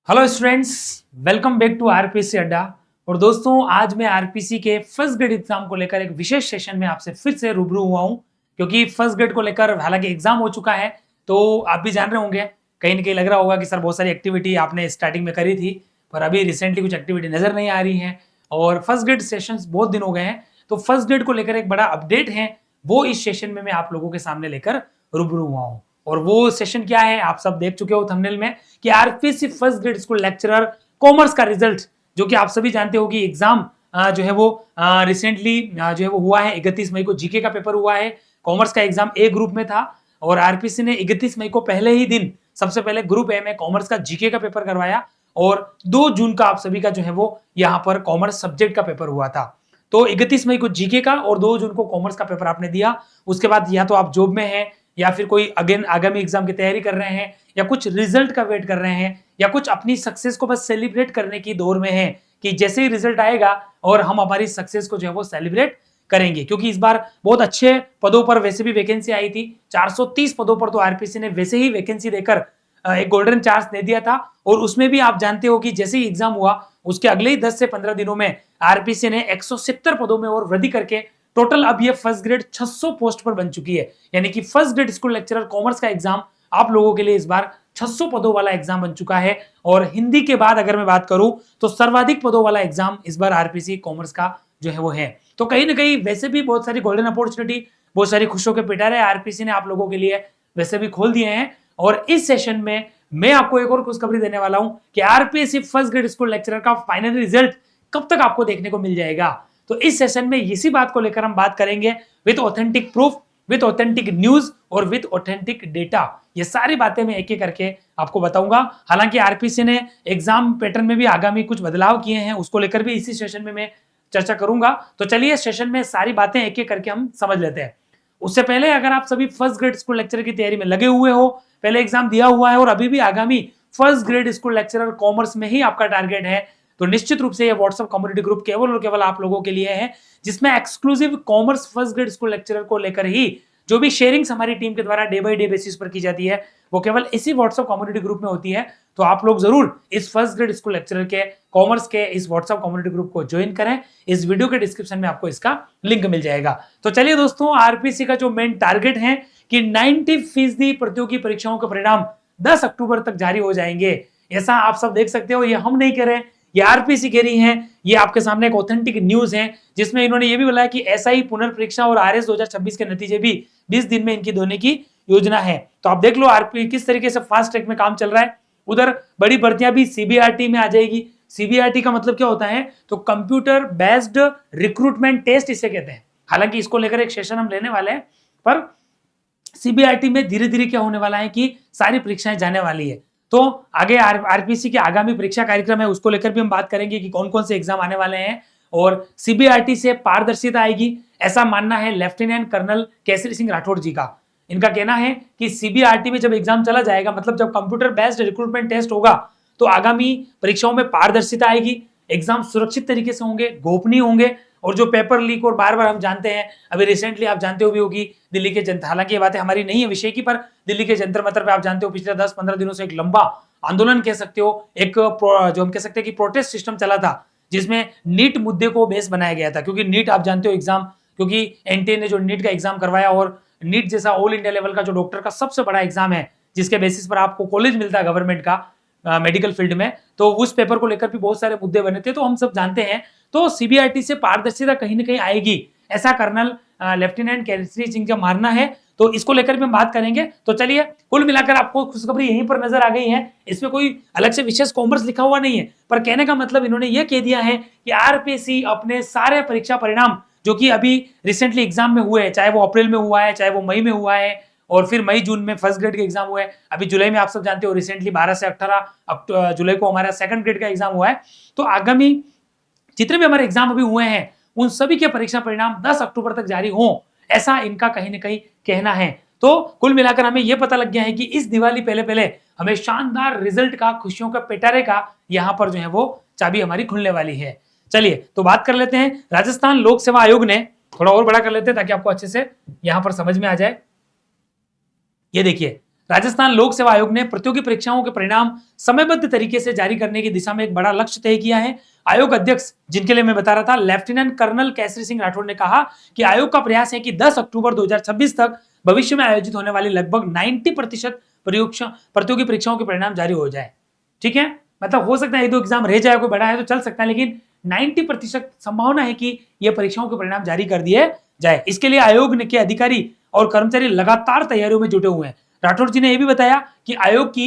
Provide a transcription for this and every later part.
Hello students, welcome back to RPC Adda. और दोस्तों, आज मैं आरपीसी के फर्स्ट ग्रेड एग्जाम को लेकर एक विशेष सेशन में आपसे फिर से रूबरू हुआ हूं, क्योंकि फर्स्ट ग्रेड को लेकर हालांकि एग्जाम हो चुका है, तो आप भी जान रहे होंगे, कहीं ना कहीं लग रहा होगा कि सर बहुत सारी एक्टिविटी आपने स्टार्टिंग में करी थी, पर अभी रिसेंटली कुछ एक्टिविटी नजर नहीं आ रही है और फर्स्ट ग्रेड सेशंस बहुत दिन हो गए हैं। तो फर्स्ट ग्रेड को लेकर एक बड़ा अपडेट है, वो इस सेशन में मैं आप लोगों के सामने लेकर रूबरू हुआ हूँ। और वो सेशन क्या है आप सब देख चुके हो थंबनेल में, कि RPC first grade school lecturer commerce का रिजल्ट, जो कि आप सभी जानते हो कि एग्जाम जो है वो रिसेंटली जो है वो हुआ है। 31 मई को जीके का पेपर हुआ है। कॉमर्स का एग्जाम ए ग्रुप में था और आरपीसी ने 31 मई को पहले ही दिन सबसे पहले ग्रुप ए में कॉमर्स का जीके का पेपर करवाया और 2 जून का आप सभी का जो है वो यहाँ पर कॉमर्स सब्जेक्ट का पेपर हुआ था। तो 31 मई को जीके का और 2 जून को कॉमर्स का पेपर आपने दिया। उसके बाद या तो आप जॉब में हैं या फिर कोई अगेन आगामी एग्जाम की तैयारी कर रहे हैं या कुछ रिजल्ट का वेट कर रहे हैं या कुछ अपनी सक्सेस को बस सेलिब्रेट करने की दौर में है कि जैसे ही रिजल्ट आएगा और हम हमारी सक्सेस को जो है वो सेलिब्रेट करेंगे। क्योंकि इस बार बहुत अच्छे पदों पर वैसे भी वैकेंसी आई थी। 430 पदों पर तो आरपीसी ने वैसे ही वैकेंसी देकर एक गोल्डन चांस दे दिया था। और उसमें भी आप जानते हो कि जैसे ही एग्जाम हुआ उसके अगले ही 10 से 15 दिनों में आरपीसी ने 170 पदों में और वृद्धि करके टोटल अब ये फर्स्ट ग्रेड 600 पोस्ट पर बन चुकी है। यानी कि first grade school lecturer commerce का एग्जाम आप लोगों के लिए इस बार 600 पदों वाला एग्जाम बन चुका है। और हिंदी के बाद अगर मैं बात करूं तो सर्वाधिक पदों वाला एग्जाम इस बार आरपीसी कॉमर्स का जो है वो है। तो कहीं ना कहीं वैसे भी बहुत सारी गोल्डन अपॉर्चुनिटी, बहुत सारी खुशियों के पिटारे आरपीसी ने आप लोगों के लिए वैसे भी खोल दिए हैं। और इस सेशन में मैं आपको एक और खुशखबरी देने वाला हूं कि RPC first grade school lecturer का फाइनल रिजल्ट कब तक आपको देखने को मिल जाएगा। तो इस सेशन में इसी बात को लेकर हम बात करेंगे with authentic proof, with authentic news और विद ऑथेंटिक डेटा। ये सारी बातें मैं एक एक करके आपको बताऊंगा। हालांकि आरपीसी ने एग्जाम पैटर्न में भी आगामी कुछ बदलाव किए हैं, उसको लेकर भी इसी सेशन में मैं चर्चा करूंगा। तो चलिए सेशन में सारी बातें एक एक करके हम समझ लेते हैं। उससे पहले अगर आप सभी फर्स्ट ग्रेड स्कूल लेक्चरर की तैयारी में लगे हुए हो, पहले एग्जाम दिया हुआ है और अभी भी आगामी first grade school lecturer commerce में ही आपका टारगेट है, तो निश्चित रूप से ये व्हाट्सएप कम्युनिटी ग्रुप केवल और केवल आप लोगों के लिए है, जिसमें exclusive commerce first grade school lecturer को लेकर ही जो भी शेयरिंग्स हमारी टीम के द्वारा डे बाय डे बेसिस पर की जाती है वो केवल इसी व्हाट्सएप कम्युनिटी ग्रुप में होती है। तो आप लोग जरूर इस फर्स्ट ग्रेड स्कूल लेक्चरर के कॉमर्स के इस व्हाट्सएप कम्युनिटी ग्रुप को ज्वाइन करें। इस वीडियो के डिस्क्रिप्शन में आपको इसका लिंक मिल जाएगा। तो चलिए दोस्तों, आरपीसी का जो मेन टारगेट है कि 90% प्रतियोगी परीक्षाओं के परिणाम 10 अक्टूबर तक जारी हो जाएंगे। ऐसा आप सब देख सकते हो, ये हम नहीं कह रहे, ये आरपीसी कह रही हैं। ये आपके सामने एक ऑथेंटिक न्यूज है जिसमें इन्होंने ये भी बोला है कि एसआई पुनर्परीक्षा और आरएस 2026 के नतीजे भी 20 दिन में इनकी देने की योजना है। तो आप देख लो आरपी किस तरीके से फास्ट ट्रैक में काम चल रहा है। उधर बड़ी भर्तियां भी सीबीआरटी में आ जाएगी। सीबीआरटी का मतलब क्या होता है, तो कंप्यूटर बेस्ड रिक्रूटमेंट टेस्ट इसे कहते हैं। हालांकि इसको लेकर एक सेशन हम लेने वाले हैं, पर सीबीआरटी में धीरे धीरे क्या होने वाला है कि सारी परीक्षाएं जाने वाली है। तो आगे आरपीसी के आगामी परीक्षा कार्यक्रम है, उसको लेकर भी हम बात करेंगे कि कौन कौन से एग्जाम आने वाले हैं। और सीबीआरटी से पारदर्शिता आएगी, ऐसा मानना है लेफ्टिनेंट कर्नल केसरी सिंह राठौड़ जी का। इनका कहना है कि सीबीआरटी में जब एग्जाम चला जाएगा, मतलब जब कंप्यूटर बेस्ड रिक्रूटमेंट टेस्ट होगा, तो आगामी परीक्षाओं में पारदर्शिता आएगी, एग्जाम सुरक्षित तरीके से होंगे, गोपनीय होंगे। और जो पेपर लीक और बार बार हम जानते हैं, अभी रिसेंटली आप जानते हो भी होगी दिल्ली के जनता, हालांकि ये बातें हमारी नहीं है विषय की, पर दिल्ली के जंतर मंतर पे आप जानते हो पिछले 10-15 दिनों से एक लंबा आंदोलन कह सकते हो, एक जो हम कह सकते हैं कि प्रोटेस्ट सिस्टम चला था, जिसमें नीट मुद्दे को बेस बनाया गया था। क्योंकि नीट आप जानते हो एग्जाम, क्योंकि एनटीए ने जो नीट का एग्जाम करवाया, और नीट जैसा ऑल इंडिया लेवल का जो डॉक्टर का सबसे बड़ा एग्जाम है, जिसके बेसिस पर आपको कॉलेज मिलता है गवर्नमेंट का मेडिकल फील्ड में, तो उस पेपर को लेकर भी बहुत सारे मुद्दे बने थे, तो हम सब जानते हैं। तो सीबीआरटी से पारदर्शिता कहीं ना कहीं आएगी, ऐसा कर्नल लेफ्टिनेंट केसरी सिंह का मानना है। तो इसको लेकर भी हम बात करेंगे। तो चलिए, कुल मिलाकर आपको खुशखबरी यहीं पर नजर आ गई है। इसमें कोई अलग से विशेष कॉमर्स लिखा हुआ नहीं है, पर कहने का मतलब इन्होंने यह कह दिया है कि आरपीसी अपने सारे परीक्षा परिणाम जो कि अभी रिसेंटली एग्जाम में हुए, चाहे वो अप्रैल में हुआ है, चाहे वो मई में हुआ है, और फिर मई जून में फर्स्ट ग्रेड के एग्जाम हुए, अभी जुलाई में आप सब जानते हो रिसेंटली 12 से 18 जुलाई को हमारा सेकंड ग्रेड का एग्जाम हुआ है। तो आगामी जितने भी हमारे एग्जाम अभी हुए हैं, उन सभी के परीक्षा परिणाम 10 अक्टूबर तक जारी हों, ऐसा इनका कहीं ना कहीं कहना है। तो कुल मिलाकर हमें यह पता लग गया है कि इस दिवाली पहले पहले हमें शानदार रिजल्ट का, खुशियों का पिटारे का यहां पर जो है वो चाबी हमारी खुलने वाली है। चलिए तो बात कर लेते हैं। राजस्थान लोक सेवा आयोग ने, थोड़ा और बड़ा कर लेते हैं ताकि आपको अच्छे से यहां पर समझ में आ जाए। ये देखिए, राजस्थान लोक सेवा आयोग ने प्रतियोगी परीक्षाओं के परिणाम समयबद्ध तरीके से जारी करने की दिशा में एक बड़ा लक्ष्य तय किया है। आयोग अध्यक्ष, जिनके लिए मैं बता रहा था, लेफ्टिनेंट कर्नल केसरी सिंह राठौड़ ने कहा कि आयोग का प्रयास है कि 10 अक्टूबर 2026 तक भविष्य में आयोजित होने वाली लगभग 90% प्रतियोगी परीक्षाओं के परिणाम जारी हो जाए। ठीक है, मतलब हो सकता है ये दो एग्जाम रह जाए, कोई बड़ा है तो चल सकता है, लेकिन 90% संभावना है कि ये परीक्षाओं के परिणाम जारी कर दिए जाए। इसके लिए आयोग के अधिकारी और कर्मचारी लगातार तैयारियों में जुटे हुए हैं। राठौड़ जी ने यह भी बताया कि आयोग की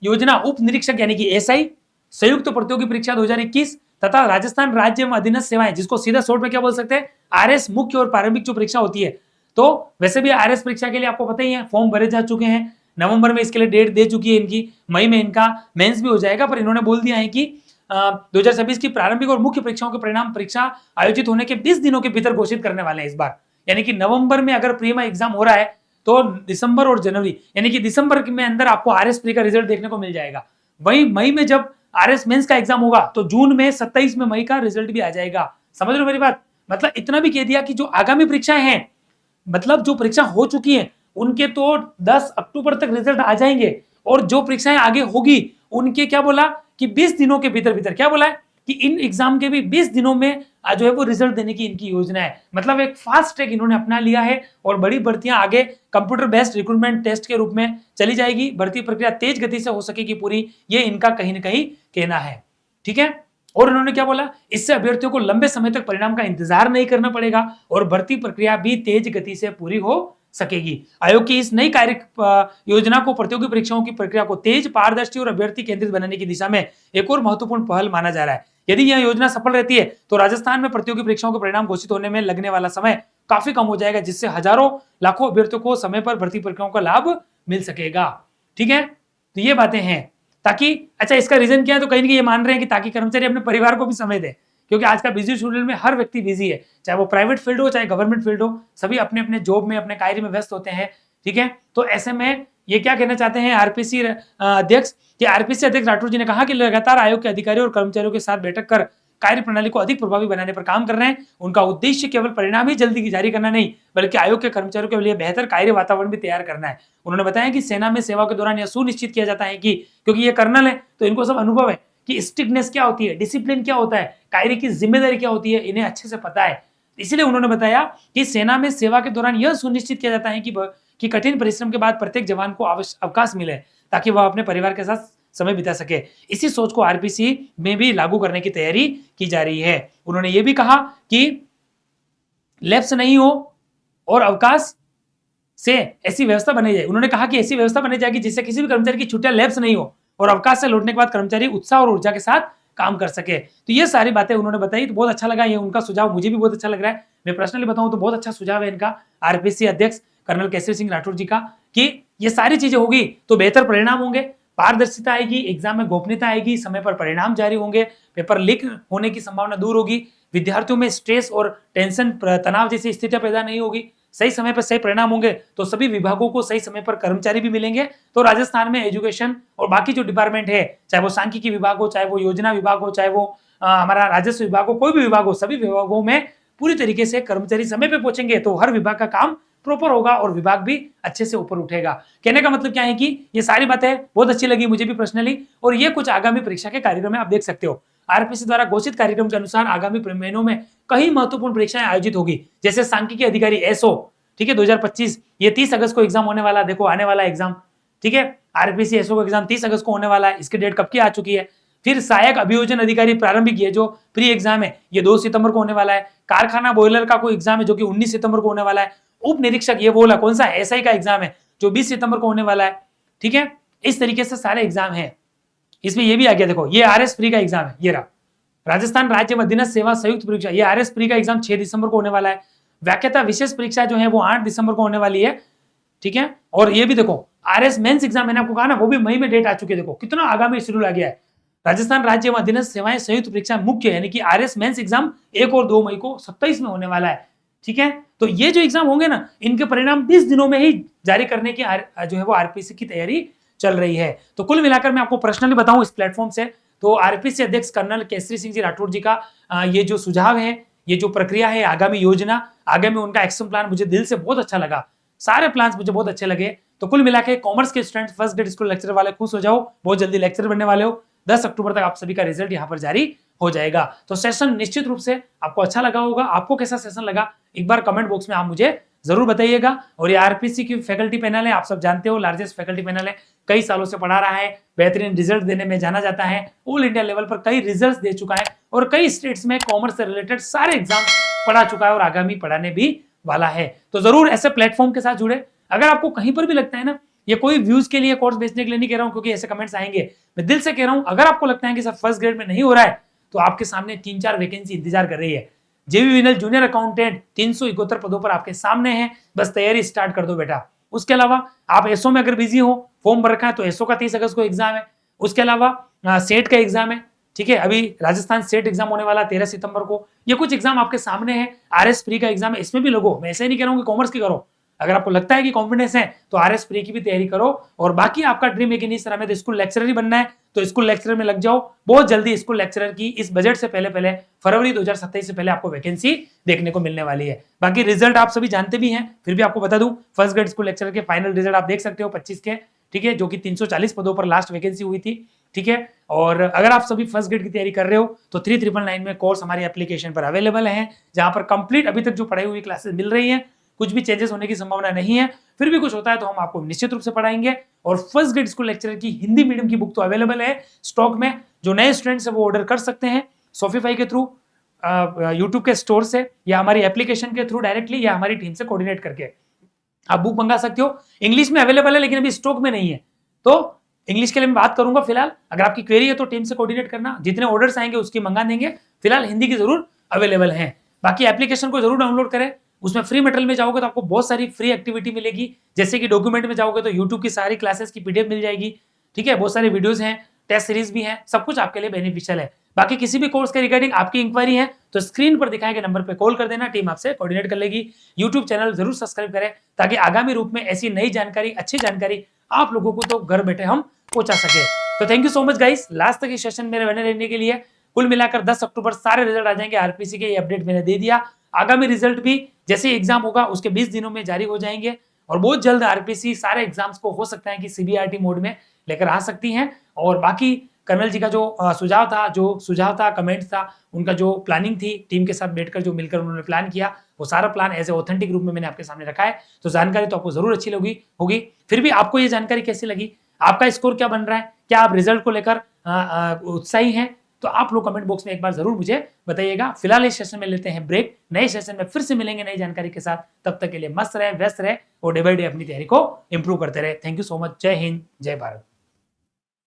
योजना उप निरीक्षक यानी कि एसआई, संयुक्त प्रतियोगी परीक्षा 2021 तथा राजस्थान राज्य एवं अधीनस्थ सेवाएं, जिसको सीधा शॉर्ट में क्या बोल सकते हैं, आरएस, मुख्य और प्रारंभिक जो परीक्षा होती है। तो वैसे भी आरएस परीक्षा के लिए आपको पता ही है, फॉर्म भरे जा चुके हैं, नवंबर में इसके लिए डेट दे चुकी है इनकी, मई में इनका मेंस भी हो जाएगा, पर इन्होंने बोल दिया है कि 2026 की प्रारंभिक और मुख्य परीक्षाओं के परिणाम परीक्षा आयोजित होने के 20 दिनों के भीतर घोषित करने वाले हैं इस बार। यानी कि नवंबर में अगर प्री में एग्जाम हो रहा है तो दिसंबर और जनवरी, यानी कि दिसंबर में अंदर आपको आरएस प्री का रिजल्ट देखने को मिल जाएगा। वहीं मई में जब आरएस मेंस का एग्जाम होगा तो जून में 27 में मई का रिजल्ट भी आ जाएगा। समझ रहे हो मेरी बात? मतलब इतना भी कह दिया कि जो आगामी परीक्षाएं हैं, मतलब जो परीक्षा हो चुकी है उनके तो 10 अक्टूबर तक रिजल्ट आ जाएंगे, और जो परीक्षाएं आगे होगी उनके क्या बोला कि 20 दिनों के भीतर भीतर, क्या बोला है कि इन एग्जाम के भी 20 दिनों में जो है वो रिजल्ट देने की इनकी योजना है। मतलब एक फास्ट ट्रैक इन्होंने अपना लिया है, और बड़ी भर्तियां आगे कंप्यूटर बेस्ड रिक्रूटमेंट टेस्ट के रूप में चली जाएगी। भर्ती प्रक्रिया तेज गति से हो सकेगी पूरी, ये इनका कहीं ना कहीं कहना है। ठीक है, और उन्होंने क्या बोला, इससे अभ्यर्थियों को लंबे समय तक परिणाम का इंतजार नहीं करना पड़ेगा और भर्ती प्रक्रिया भी तेज गति से पूरी हो सकेगी। आयोग की इस नई कार्य योजना को प्रतियोगी परीक्षाओं की प्रक्रिया को तेज, पारदर्शी और अभ्यर्थी केंद्रित बनाने की दिशा में एक और महत्वपूर्ण पहल माना जा रहा है। यदि यह योजना सफल रहती है तो राजस्थान में प्रतियोगी परीक्षाओं के परिणाम घोषित होने में लगने वाला समय काफी कम हो जाएगा, जिससे हजारों लाखों अभ्यर्थियों को समय पर भर्ती प्रक्रियाओं का लाभ मिल सकेगा। ठीक है, तो ये बातें हैं, ताकि अच्छा इसका रीजन क्या है, तो कहीं ना कहीं ये मान रहे हैं कि ताकि कर्मचारी अपने परिवार को भी समय दे, क्योंकि आज का बिजी शेड्यूल में हर व्यक्ति बिजी है, चाहे वो प्राइवेट फील्ड हो चाहे गवर्नमेंट फील्ड हो, सभी अपने अपने जॉब में अपने कार्य में व्यस्त होते हैं। ठीक है, तो ऐसे में ये क्या कहना चाहते हैं आरपीसी अध्यक्ष, कि आरपीसी अध्यक्ष राठौर जी ने कहा कि लगातार आयोग के अधिकारियों और कर्मचारियों के साथ बैठक कर कार्य प्रणाली को अधिक प्रभावी बनाने पर काम कर रहे हैं। उनका उद्देश्य केवल परिणाम ही जल्दी जारी करना नहीं, बल्कि आयोग के कर्मचारियों के लिए बेहतर कार्य वातावरण भी तैयार करना है। उन्होंने बताया कि सेना में सेवा के दौरान यह सुनिश्चित किया जाता है कि, क्योंकि ये कर्नल है तो इनको सब अनुभव है कि स्ट्रिक्टनेस क्या होती है, डिसिप्लिन क्या होता है, कार्य की जिम्मेदारी क्या होती है, इन्हें अच्छे से पता है। इसलिए उन्होंने बताया कि सेना में सेवा के दौरान यह सुनिश्चित किया जाता है कि कठिन परिश्रम के बाद प्रत्येक जवान को अवकाश मिले ताकि वह अपने परिवार के साथ समय बिता सके। इसी सोच को आरपीसी में भी लागू करने की तैयारी की जा रही है। उन्होंने ये भी कहा कि लैप्स नहीं हो और अवकाश से ऐसी व्यवस्था बनाई जाए। उन्होंने कहा कि ऐसी व्यवस्था बनाई जाएगी जिससे किसी भी कर्मचारी की छुट्टियां लैप्स नहीं हो और अवकाश से लौटने के बाद कर्मचारी उत्साह और ऊर्जा के साथ काम कर सके। तो ये सारी बातें उन्होंने बताई, तो बहुत अच्छा लगा, ये उनका सुझाव मुझे भी बहुत अच्छा लग रहा है। मैं पर्सनली बताऊं तो बहुत अच्छा सुझाव है इनका, आरपीसी अध्यक्ष कर्नल केसरी सिंह राठौर जी का, कि ये सारी चीजें होगी तो बेहतर परिणाम होंगे, पारदर्शिता आएगी, एग्जाम में गोपनीयता आएगी, समय पर परिणाम जारी होंगे, पेपर लीक होने की संभावना दूर होगी, विद्यार्थियों में स्ट्रेस और टेंशन, तनाव जैसी स्थितियां पैदा नहीं होगी, सही समय पर सही परिणाम होंगे तो सभी विभागों को सही समय पर कर्मचारी भी मिलेंगे। तो राजस्थान में एजुकेशन और बाकी जो डिपार्टमेंट है, चाहे वो सांख्यिकी विभाग हो, चाहे वो योजना विभाग हो, चाहे वो हमारा राजस्व विभाग हो, कोई भी विभाग हो, सभी विभागों में पूरी तरीके से कर्मचारी समय पे पहुंचेंगे तो हर विभाग का काम प्रॉपर होगा और विभाग भी अच्छे से ऊपर उठेगा। कहने का मतलब क्या है कि ये सारी बातें बहुत अच्छी लगी मुझे भी पर्सनली, और ये कुछ आगामी परीक्षा के कार्यक्रम में आप देख सकते हो। आरपीसी द्वारा घोषित कार्यक्रम के अनुसार आगामी महीनों में कई महत्वपूर्ण परीक्षाएं आयोजित होगी, जैसे सांख्यिकी अधिकारी एसओ, ठीक है 2025, ये 30 अगस्त को एग्जाम होने वाला, देखो आने वाला एग्जाम, ठीक है आरपीसी एसओ का एग्जाम 30 अगस्त को होने वाला है, इसकी डेट कब की आ चुकी है। फिर सहायक अभियोजन अधिकारी प्रारंभिक, ये जो प्री एग्जाम है ये 2 सितंबर को होने वाला है। कारखाना बॉयलर का कोई एग्जाम है जो कि 19 सितंबर को होने वाला है। उप निरीक्षक, ये बोला कौन सा, एसआई का एग्जाम है जो 20 सितंबर को होने वाला है। ठीक है, इस तरीके से सारे एग्जाम है। इसमें ये भी आ गया, देखो ये आरएस प्री का एग्जाम है, ये रहा राजस्थान राज्य अधीनस्थ सेवा संयुक्त परीक्षा, ये आरएस प्री का एग्जाम 6 दिसंबर को होने वाला है। व्याख्याता विशेष परीक्षा जो है वो 8 दिसंबर को होने वाली है। ठीक है, और ये भी देखो आरएस मेंस एग्जाम मैंने आपको कहा ना, वो भी मई में डेट आ चुकी है, देखो कितना आगामी शेड्यूल आ गया है। राजस्थान राज्य अधीनस्थ सेवाएं संयुक्त परीक्षा मुख्य यानी कि आरएस मेंस एग्जाम 1 और 2 मई को 27 में होने वाला है। ठीक है, तो ये जो एग्जाम होंगे ना, इनके परिणाम 20 दिनों में ही जारी करने की जो है वो आरपीसी की तैयारी चल रही है। तो कुल मिलाकर मैं आपको पर्सनली बताऊं इस प्लेटफॉर्म से, तो आरपीसी अध्यक्ष कर्नल केसरी सिंह जी राठौर जी का ये जो सुझाव है, ये जो प्रक्रिया है, आगामी योजना, आगामी उनका एक्शन प्लान मुझे दिल से बहुत अच्छा लगा। सारे प्लान्स मुझे बहुत अच्छे लगे। तो कुल मिला के कॉमर्स के student first grade school lecture वाले खुश हो जाओ, बहुत जल्दी लेक्चर बनने वाले हो। 10 अक्टूबर तक आप सभी का रिजल्ट यहाँ पर जारी हो जाएगा। तो सेशन निश्चित रूप से आपको अच्छा लगा होगा। आपको कैसा सेशन लगा एक बार कमेंट बॉक्स में आप मुझे जरूर बताइएगा। और ये आरपीसी की फैकल्टी पैनल है, आप सब जानते हो लार्जेस्ट फैकल्टी पैनल है, कई सालों से पढ़ा रहा है, बेहतरीन रिजल्ट देने में जाना जाता है, ऑल इंडिया लेवल पर कई रिजल्ट दे चुका है और कई स्टेट्स में कॉमर्स से रिलेटेड सारे एग्जाम पढ़ा चुका है और आगामी पढ़ाने भी वाला है। तो जरूर ऐसे प्लेटफॉर्म के साथ जुड़े। अगर आपको कहीं पर भी लगता है ना, ये कोई व्यूज के लिए कोर्स बेचने के लिए नहीं कह रहा हूं, क्योंकि ऐसे कमेंट्स आएंगे, मैं दिल से कह रहा हूं, अगर आपको लगता है कि सर फर्स्ट ग्रेड में नहीं हो रहा है तो आपके सामने 3-4 वैकेंसी इंतजार कर रही है। जेबी विनल जूनियर अकाउंटेंट 371 पदों पर आपके सामने है, बस तैयारी स्टार्ट कर दो बेटा। उसके अलावा आप एसओ में अगर बिजी हो, फॉर्म भर रखा है तो एसओ का 30 अगस्त को एग्जाम है। उसके अलावा सेट का एग्जाम है, ठीक है, अभी राजस्थान सेट एग्जाम होने वाला 13 सितंबर को। ये कुछ एग्जाम आपके सामने है। आरएस प्री का एग्जाम है, इसमें भी लगो। मैं ऐसे नहीं कह रहा हूं कि कॉमर्स की करो, अगर आपको लगता है कि कॉन्फिडेंस है तो आरएस प्री की भी तैयारी करो। और बाकी आपका ड्रीम है कि नहीं सर हमें तो स्कूल लेक्चरर ही बनना है, तो स्कूल लेक्चरर में लग जाओ। बहुत जल्दी स्कूल लेक्चरर की इस बजट से पहले फरवरी 2027 से पहले आपको वैकेंसी देखने को मिलने वाली है। बाकी रिजल्ट आप सभी जानते भी हैं, फिर भी आपको बता दूं, फर्स्ट ग्रेड स्कूल लेक्चरर के फाइनल रिजल्ट आप देख सकते हो 25 के, ठीक है, जो कि 340 पदों पर लास्ट वैकेंसी हुई थी, ठीक है। और अगर आप सभी फर्स्ट ग्रेड की तैयारी कर रहे हो तो 3999 में कोर्स हमारी एप्लीकेशन पर अवेलेबल है, जहां पर कंप्लीट अभी तक जो पढ़ाई हुई क्लासेस मिल रही हैं, कुछ भी चेंजेस होने की संभावना नहीं है। फिर भी कुछ होता है तो हम आपको निश्चित रूप से पढ़ाएंगे। और फर्स्ट ग्रेड स्कूल लेक्चरर की हिंदी मीडियम की बुक तो अवेलेबल है स्टॉक में, जो नए स्टूडेंट्स है वो ऑर्डर कर सकते हैं सोफीफाई के थ्रू, यूट्यूब के स्टोर से, या हमारी एप्लीकेशन के थ्रू डायरेक्टली, या हमारी टीम से कोऑर्डिनेट करके आप बुक मंगा सकते हो। इंग्लिश में अवेलेबल है लेकिन अभी स्टॉक में नहीं है, तो इंग्लिश के लिए मैं बात करूंगा फिलहाल। अगर आपकी क्वेरी है तो टीम से कोऑर्डिनेट करना, जितने ऑर्डर्स आएंगे उसकी मंगा देंगे। फिलहाल हिंदी की जरूर अवेलेबल है। बाकी एप्लीकेशन को जरूर डाउनलोड करें, उसमें फ्री मटेरियल में जाओगे तो आपको बहुत सारी फ्री एक्टिविटी मिलेगी। जैसे कि डॉक्यूमेंट में जाओगे तो यूट्यूब की सारी क्लासेस की पीडीएफ मिल जाएगी, ठीक है, बहुत सारे वीडियोस हैं, टेस्ट सीरीज भी हैं, सब कुछ आपके लिए बेनिफिशियल है। बाकी किसी भी कोर्स के रिगार्डिंग आपकी इंक्वायरी है तो स्क्रीन पर दिखाए गए नंबर पर कॉल कर देना, टीम आपसे कोऑर्डिनेट कर लेगी। यूट्यूब चैनल जरूर सब्सक्राइब करें ताकि आगामी रूप में ऐसी नई जानकारी, अच्छी जानकारी आप लोगों को तो घर बैठे हम पहुंचा सके। तो thank you so much guys, last तक इस सेशन में बने रहने के लिए। कुल मिलाकर 10 अक्टूबर सारे रिजल्ट आ जाएंगे आरपीसी के, ये अपडेट मैंने दे दिया। आगामी रिजल्ट भी जैसे एग्जाम होगा उसके 20 दिनों में जारी हो जाएंगे और बहुत जल्द आरपीसी सारे एग्जाम्स को हो सकता है कि सीबीआरटी मोड में लेकर आ सकती हैं। और बाकी कर्नल जी का जो सुझाव था, कमेंट था, उनका जो प्लानिंग थी, टीम के साथ बैठकर जो मिलकर उन्होंने प्लान किया, वो सारा प्लान एज ए ऑथेंटिक रूप में मैंने आपके सामने रखा है। तो जानकारी तो आपको जरूर अच्छी होगी। फिर भी आपको ये जानकारी कैसी लगी, आपका स्कोर क्या बन रहा है, क्या आप रिजल्ट को लेकर उत्साही हैं, तो आप लोग कमेंट बॉक्स में एक बार जरूर मुझे बताइएगा। फिलहाल इस सेशन में लेते हैं ब्रेक, नए सेशन में फिर से मिलेंगे नई जानकारी के साथ। तब तक के लिए मस्त रहे, व्यस्त रहे और डे बाय डे अपनी तैयारी को इंप्रूव करते रहे। Thank you so much. जय हिंद, जय भारत।